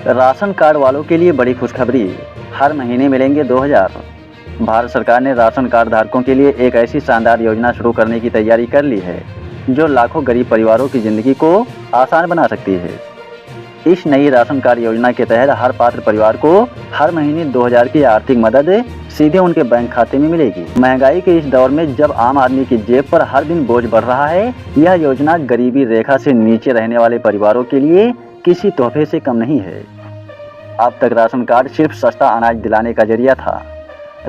Ration card वालों के लिए बड़ी खुशखबरी, हर महीने मिलेंगे 2000। भारत सरकार ने राशन कार्ड धारकों के लिए एक ऐसी शानदार योजना शुरू करने की तैयारी कर ली है जो लाखों गरीब परिवारों की ज़िंदगी को आसान बना सकती है। इस नई राशन कार्ड योजना के तहत हर पात्र परिवार को हर महीने 2000 की आर्थिक मदद सीधे उनके बैंक खाते में मिलेगी। महंगाई के इस दौर में जब आम आदमी की जेब पर हर दिन बोझ बढ़ रहा है, यह योजना गरीबी रेखा से नीचे रहने वाले परिवारों के लिए किसी तोहफे से कम नहीं है। अब तक राशन कार्ड सिर्फ सस्ता अनाज दिलाने का जरिया था,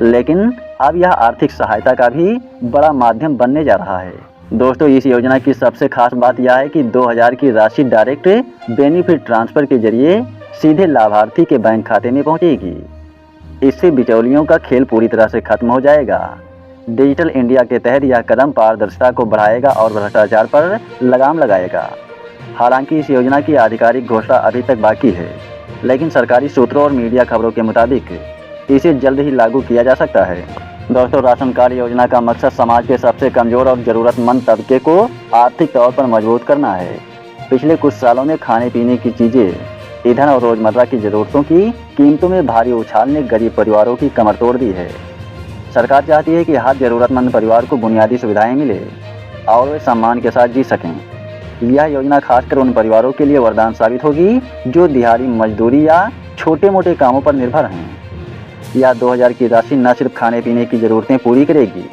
लेकिन अब यह आर्थिक सहायता का भी बड़ा माध्यम बनने जा रहा है। दोस्तों, इस योजना की सबसे खास बात यह है कि 2000 की राशि डायरेक्ट बेनिफिट ट्रांसफ़र के जरिए सीधे लाभार्थी के बैंक खाते में पहुंचेगी। इससे बिचौलियों का खेल पूरी तरह से खत्म हो जाएगा। डिजिटल इंडिया के तहत यह कदम पारदर्शिता को बढ़ाएगा और भ्रष्टाचार पर लगाम लगाएगा। हालांकि इस योजना की आधिकारिक घोषणा अभी तक बाकी है, लेकिन सरकारी सूत्रों और मीडिया खबरों के मुताबिक इसे जल्द ही लागू किया जा सकता है। दोस्तों, राशन कार्ड योजना का मकसद समाज के सबसे कमज़ोर और ज़रूरतमंद तबके को आर्थिक तौर पर मजबूत करना है। पिछले कुछ सालों में खाने पीने की चीज़ें, ईंधन और रोज़मर्रा की ज़रूरतों की कीमतों में भारी उछाल ने गरीब परिवारों की कमर तोड़ दी है। सरकार चाहती है कि हर ज़रूरतमंद परिवार को बुनियादी सुविधाएं मिले और वे सम्मान के साथ जी सकें। यह योजना खासकर उन परिवारों के लिए वरदान साबित होगी जो दिहाड़ी मजदूरी या छोटे मोटे कामों पर निर्भर हैं। यह 2000 की राशि न सिर्फ खाने पीने की ज़रूरतें पूरी करेगी,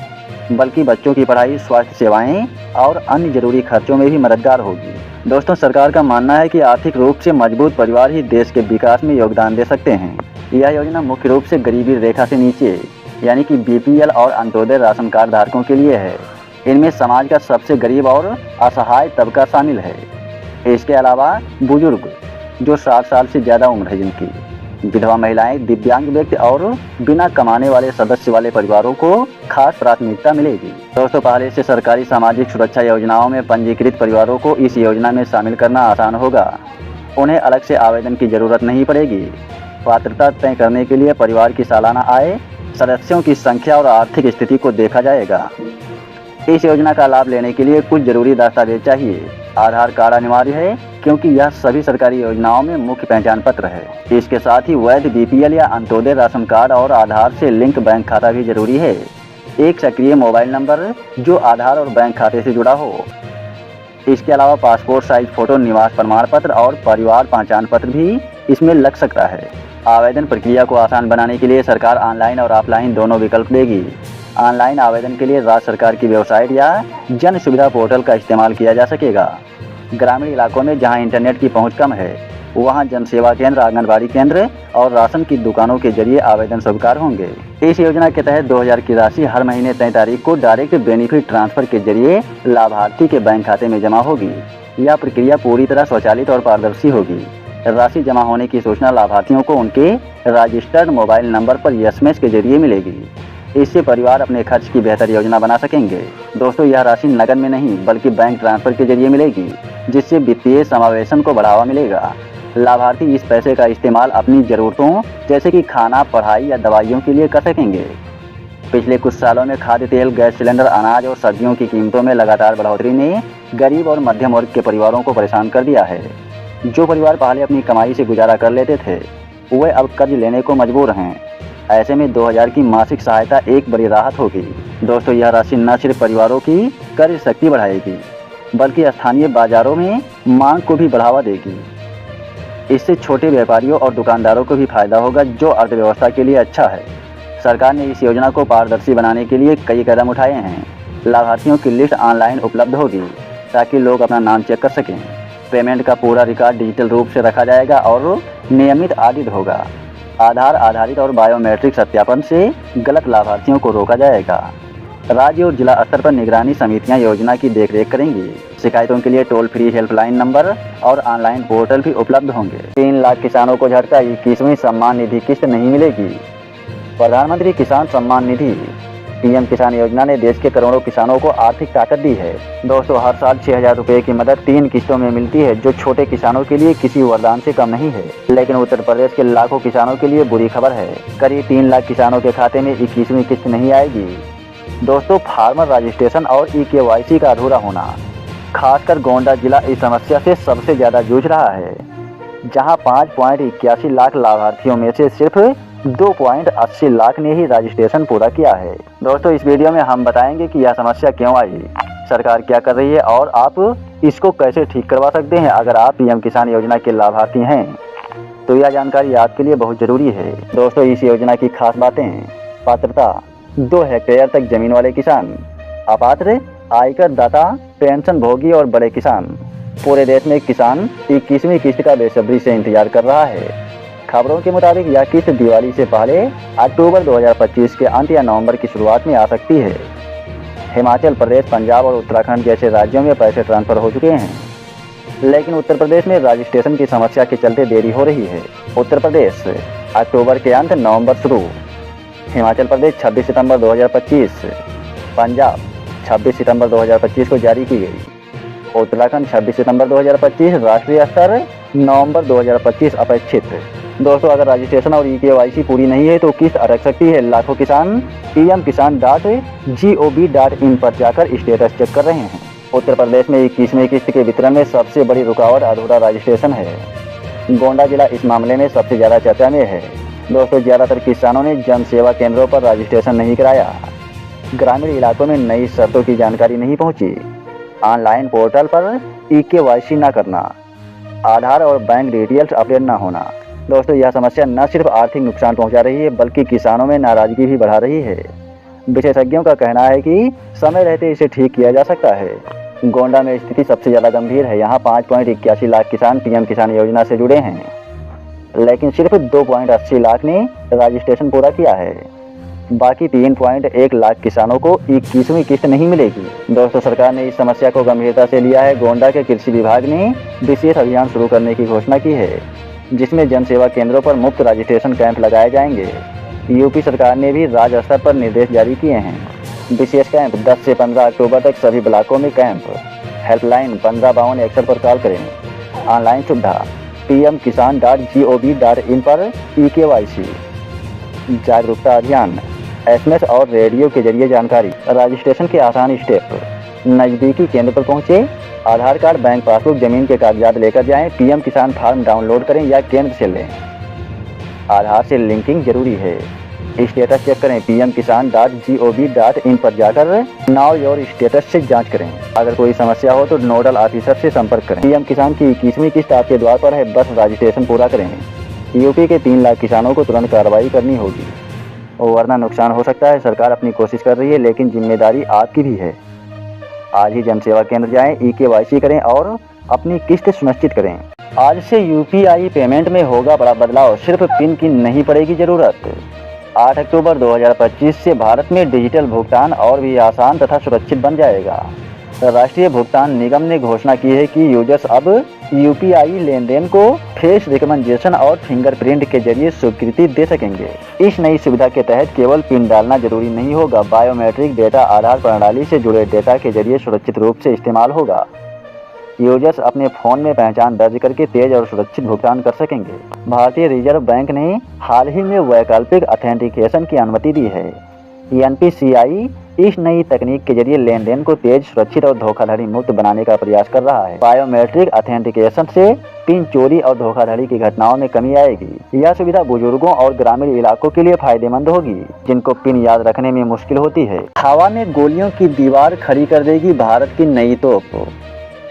बल्कि बच्चों की पढ़ाई, स्वास्थ्य सेवाएं और अन्य ज़रूरी खर्चों में भी मददगार होगी। दोस्तों, सरकार का मानना है कि आर्थिक रूप से मजबूत परिवार ही देश के विकास में योगदान दे सकते हैं। यह योजना मुख्य रूप से गरीबी रेखा से नीचे यानी कि बीपीएल और अंत्योदय राशन कार्ड धारकों के लिए है। इनमें समाज का सबसे गरीब और असहाय तबका शामिल है। इसके अलावा बुजुर्ग जो 60 साल से ज़्यादा उम्र है जिनकी, विधवा महिलाएं, दिव्यांग व्यक्ति और बिना कमाने वाले सदस्य वाले परिवारों को खास प्राथमिकता मिलेगी। दोस्तों, पहले से सरकारी सामाजिक सुरक्षा योजनाओं में पंजीकृत परिवारों को इस योजना में शामिल करना आसान होगा। उन्हें अलग से आवेदन की ज़रूरत नहीं पड़ेगी। पात्रता तय करने के लिए परिवार की सालाना आय, सदस्यों की संख्या और आर्थिक स्थिति को देखा जाएगा। इस योजना का लाभ लेने के लिए कुछ जरूरी दस्तावेज चाहिए। आधार कार्ड अनिवार्य है क्योंकि यह सभी सरकारी योजनाओं में मुख्य पहचान पत्र है। इसके साथ ही वैध बीपीएल या अंत्योदय राशन कार्ड और आधार से लिंक बैंक खाता भी जरूरी है। एक सक्रिय मोबाइल नंबर जो आधार और बैंक खाते से जुड़ा हो। इसके अलावा पासपोर्ट साइज फोटो, निवास प्रमाण पत्र और परिवार पहचान पत्र भी इसमें लग सकता है। आवेदन प्रक्रिया को आसान बनाने के लिए सरकार ऑनलाइन और ऑफलाइन दोनों विकल्प देगी। ऑनलाइन आवेदन के लिए राज्य सरकार की वेबसाइट या जन सुविधा पोर्टल का इस्तेमाल किया जा सकेगा। ग्रामीण इलाकों में जहां इंटरनेट की पहुंच कम है, वहां जन सेवा केंद्र, आंगनबाड़ी केंद्र और राशन की दुकानों के जरिए आवेदन स्वीकार होंगे। इस योजना के तहत 2000 की राशि हर महीने 3 तारीख को डायरेक्ट बेनिफिट ट्रांसफर के जरिए लाभार्थी के बैंक खाते में जमा होगी। यह प्रक्रिया पूरी तरह स्वचालित और पारदर्शी होगी। राशि जमा होने की सूचना लाभार्थियों को उनके रजिस्टर्ड मोबाइल नंबर पर एसएमएस के जरिए मिलेगी। इससे परिवार अपने खर्च की बेहतर योजना बना सकेंगे। दोस्तों, यह राशि नकद में नहीं बल्कि बैंक ट्रांसफर के जरिए मिलेगी, जिससे वित्तीय समावेशन को बढ़ावा मिलेगा। लाभार्थी इस पैसे का इस्तेमाल अपनी ज़रूरतों जैसे कि खाना, पढ़ाई या दवाइयों के लिए कर सकेंगे। पिछले कुछ सालों में खाद्य तेल, गैस सिलेंडर, अनाज और सब्जियों की कीमतों में लगातार बढ़ोतरी ने गरीब और मध्यम वर्ग के परिवारों को परेशान कर दिया है। जो परिवार पहले अपनी कमाई से गुजारा कर लेते थे, वे अब कर्ज लेने को मजबूर हैं। ऐसे में 2000 की मासिक सहायता एक बड़ी राहत होगी। दोस्तों, यह राशि न सिर्फ परिवारों की क्रय शक्ति बढ़ाएगी, बल्कि स्थानीय बाजारों में मांग को भी बढ़ावा देगी। इससे छोटे व्यापारियों और दुकानदारों को भी फायदा होगा, जो अर्थव्यवस्था के लिए अच्छा है। सरकार ने इस योजना को पारदर्शी बनाने के लिए कई कदम उठाए हैं। लाभार्थियों की लिस्ट ऑनलाइन उपलब्ध होगी ताकि लोग अपना नाम चेक कर सकें। पेमेंट का पूरा रिकॉर्ड डिजिटल रूप से रखा जाएगा और नियमित ऑडिट होगा। आधार आधारित और बायोमेट्रिक सत्यापन से गलत लाभार्थियों को रोका जाएगा। राज्य और जिला स्तर पर निगरानी समितियां योजना की देखरेख करेंगी। शिकायतों के लिए टोल फ्री हेल्पलाइन नंबर और ऑनलाइन पोर्टल भी उपलब्ध होंगे। 3 लाख किसानों को झटका, 21वीं सम्मान निधि किस्त नहीं मिलेगी। प्रधानमंत्री किसान सम्मान निधि पीएम किसान योजना ने देश के करोड़ों किसानों को आर्थिक ताकत दी है। दोस्तों, हर साल 6000 रुपये की मदद 3 किस्तों में मिलती है, जो छोटे किसानों के लिए किसी वरदान से कम नहीं है। लेकिन उत्तर प्रदेश के लाखों किसानों के लिए बुरी खबर है। करीब 3 लाख किसानों के खाते में 21वीं किस्त नहीं आएगी। दोस्तों, फार्मर रजिस्ट्रेशन और EKYC का अधूरा होना, खासकर गोंडा जिला इस समस्या से सबसे ज़्यादा जूझ रहा है। जहां 5.81 लाख लाभार्थियों में से सिर्फ 2.80 लाख ने ही रजिस्ट्रेशन पूरा किया है। दोस्तों, इस वीडियो में हम बताएंगे कि यह समस्या क्यों आई, सरकार क्या कर रही है और आप इसको कैसे ठीक करवा सकते हैं। अगर आप पीएम किसान योजना के लाभार्थी हैं तो यह जानकारी आपके लिए बहुत जरूरी है। दोस्तों, इस योजना की खास बातें। पात्रता: 2 हेक्टेयर तक जमीन वाले किसान, अपात्र आयकर दाता, पेंशन भोगी और बड़े किसान। पूरे देश में किसान 21वीं किस्त का बेसब्री से इंतजार कर रहा है। खबरों के मुताबिक यह किस्त दिवाली से पहले अक्टूबर 2025 के अंत या नवंबर की शुरुआत में आ सकती है। हिमाचल प्रदेश, पंजाब और उत्तराखंड जैसे राज्यों में पैसे ट्रांसफर हो चुके हैं, लेकिन उत्तर प्रदेश में रजिस्ट्रेशन की समस्या के चलते देरी हो रही है। उत्तर प्रदेश अक्टूबर के अंत, नवंबर शुरू। हिमाचल प्रदेश 26 सितंबर 2025, पंजाब 26 सितंबर 2025 को जारी की गई। उत्तराखंड 26 सितंबर 2025, राष्ट्रीय स्तर नवंबर 2025 अपेक्षित। दोस्तों, अगर रजिस्ट्रेशन और EKYC पूरी नहीं है तो किस्त अटक सकती है। लाखों किसान pmkisan.gov.in पर जाकर स्टेटस चेक कर रहे हैं। उत्तर प्रदेश में 21वीं किस्त के वितरण में सबसे बड़ी रुकावट अधूरा रजिस्ट्रेशन है। गोंडा जिला इस मामले में सबसे ज़्यादा चर्चा में है। दोस्तों, ज़्यादातर किसानों ने जन सेवा केंद्रों पर रजिस्ट्रेशन नहीं कराया। ग्रामीण इलाकों में नई शर्तों की जानकारी नहीं पहुंची। ऑनलाइन पोर्टल पर EKYC न करना, आधार और बैंक डिटेल्स अपडेट न होना। दोस्तों, यह समस्या न सिर्फ आर्थिक नुकसान पहुंचा रही है बल्कि किसानों में नाराजगी भी बढ़ा रही है। विशेषज्ञों का कहना है कि समय रहते इसे ठीक किया जा सकता है। गोंडा में स्थिति सबसे ज़्यादा गंभीर है। यहाँ 5.81 लाख किसान पीएम किसान योजना से जुड़े हैं, लेकिन सिर्फ 2.80 लाख ने रजिस्ट्रेशन पूरा किया है। बाकी 3.1 लाख किसानों को 21वीं किस्त नहीं मिलेगी। दोस्तों, सरकार ने इस समस्या को गंभीरता से लिया है। गोंडा के कृषि विभाग ने विशेष अभियान शुरू करने की घोषणा की है, जिसमें जन सेवा केंद्रों पर मुफ्त रजिस्ट्रेशन कैंप लगाए जाएंगे। यूपी सरकार ने भी राज्य स्तर पर निर्देश जारी किए हैं। विशेष कैंप 10 से 15 अक्टूबर तक सभी ब्लॉकों में कैंप। हेल्पलाइन 155261 पर कॉल करें। ऑनलाइन सुविधा pmkisan.gov.in पर EKYC। जागरूकता अभियान, SMS और रेडियो के जरिए जानकारी। रजिस्ट्रेशन के आसान स्टेप: नज़दीकी केंद्र पर पहुंचे, आधार कार्ड, बैंक पासबुक, जमीन के कागजात लेकर जाएं, पीएम किसान फॉर्म डाउनलोड करें या केंद्र से लें। आधार से लिंकिंग जरूरी है। स्टेटस चेक करें, pmkisan.gov.in पर जाकर नाउ योर स्टेटस से जांच करें। अगर कोई समस्या हो तो नोडल ऑफिसर से संपर्क करें। पीएम किसान की 21वीं किस्त आपके द्वार पर है, बस रजिस्ट्रेशन पूरा करें। यूपी के 3 लाख किसानों को तुरंत कार्रवाई करनी होगी, वरना नुकसान हो सकता है। सरकार अपनी कोशिश कर रही है, लेकिन जिम्मेदारी आपकी भी है। आज ही जन सेवा केंद्र जाएं, EKYC करें और अपनी किस्त सुनिश्चित करें। आज से UPI पेमेंट में होगा बड़ा बदलाव, सिर्फ पिन की नहीं पड़ेगी जरूरत। 8 अक्टूबर 2025 से भारत में डिजिटल भुगतान और भी आसान तथा सुरक्षित बन जाएगा। राष्ट्रीय भुगतान निगम ने घोषणा की है कि यूजर्स अब UPI लेनदेन को फेस रिकमेंडेशन और फिंगरप्रिंट के जरिए स्वीकृति दे सकेंगे। इस नई सुविधा के तहत केवल पिन डालना जरूरी नहीं होगा। बायोमेट्रिक डेटा आधार प्रणाली से जुड़े डेटा के जरिए सुरक्षित रूप से इस्तेमाल होगा। यूजर्स अपने फ़ोन में पहचान दर्ज करके तेज और सुरक्षित भुगतान कर सकेंगे। भारतीय रिजर्व बैंक ने हाल ही में वैकल्पिक ऑथेंटिकेशन की अनुमति दी है। NPCI इस नई तकनीक के जरिए लेनदेन को तेज, सुरक्षित और धोखाधड़ी मुक्त बनाने का प्रयास कर रहा है। बायोमेट्रिक ऑथेंटिकेशन से पिन चोरी और धोखाधड़ी की घटनाओं में कमी आएगी। यह सुविधा बुजुर्गों और ग्रामीण इलाकों के लिए फायदेमंद होगी, जिनको पिन याद रखने में मुश्किल होती है। हवा में गोलियों की दीवार खड़ी कर देगी भारत की नई तोप।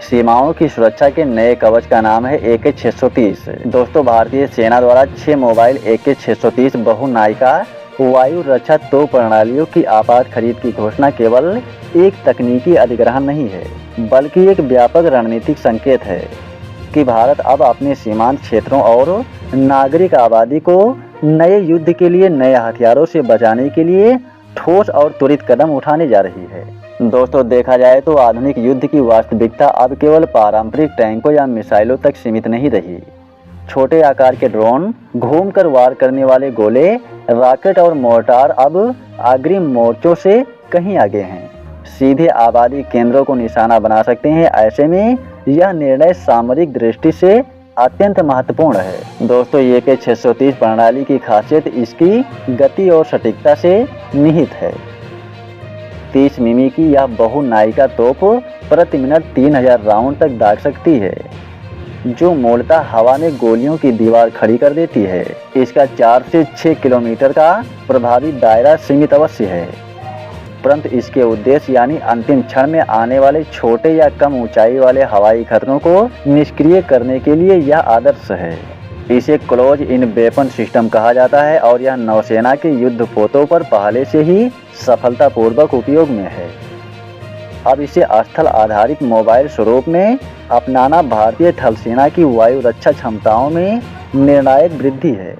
सीमाओं की सुरक्षा के नए कवच का नाम है AK-630। दोस्तों, भारतीय सेना द्वारा 6 मोबाइल AK-630 बहुनायिका वायु रक्षा तोप प्रणालियों की आपात खरीद की घोषणा केवल एक तकनीकी अधिग्रहण नहीं है, बल्कि एक व्यापक रणनीतिक संकेत है कि भारत अब अपने सीमांत क्षेत्रों और नागरिक आबादी को नए युद्ध के लिए नए हथियारों से बचाने के लिए ठोस और त्वरित कदम उठाने जा रही है। दोस्तों, देखा जाए तो आधुनिक युद्ध की वास्तविकता अब केवल पारंपरिक टैंकों या मिसाइलों तक सीमित नहीं रही। छोटे आकार के ड्रोन, घूमकर वार करने वाले गोले, रॉकेट और मोर्टार अब अग्रिम मोर्चों से कहीं आगे हैं। सीधे आबादी केंद्रों को निशाना बना सकते हैं। ऐसे में यह निर्णय सामरिक दृष्टि से अत्यंत महत्वपूर्ण है। दोस्तों, AK-630 प्रणाली की खासियत इसकी गति और सटीकता से निहित है। 30 मिमी की यह बहुनायिका तोप प्रति मिनट 3000 राउंड तक दाग सकती है। जो मूलतः हवा में गोलियों की दीवार खड़ी कर देती है। इसका 4 से 6 किलोमीटर का प्रभावी दायरा सीमित अवश्य है, परंतु इसके उद्देश्य यानी अंतिम क्षण में आने वाले छोटे या कम ऊंचाई वाले हवाई खतरों को निष्क्रिय करने के लिए यह आदर्श है। इसे क्लोज इन वेपन सिस्टम कहा जाता है और यह नौसेना के युद्धपोतों पर पहले से ही सफलतापूर्वक उपयोग में है। अब इसे स्थल आधारित मोबाइल स्वरूप में अपनाना भारतीय थल सेना की वायु रक्षा क्षमताओं में निर्णायक वृद्धि है।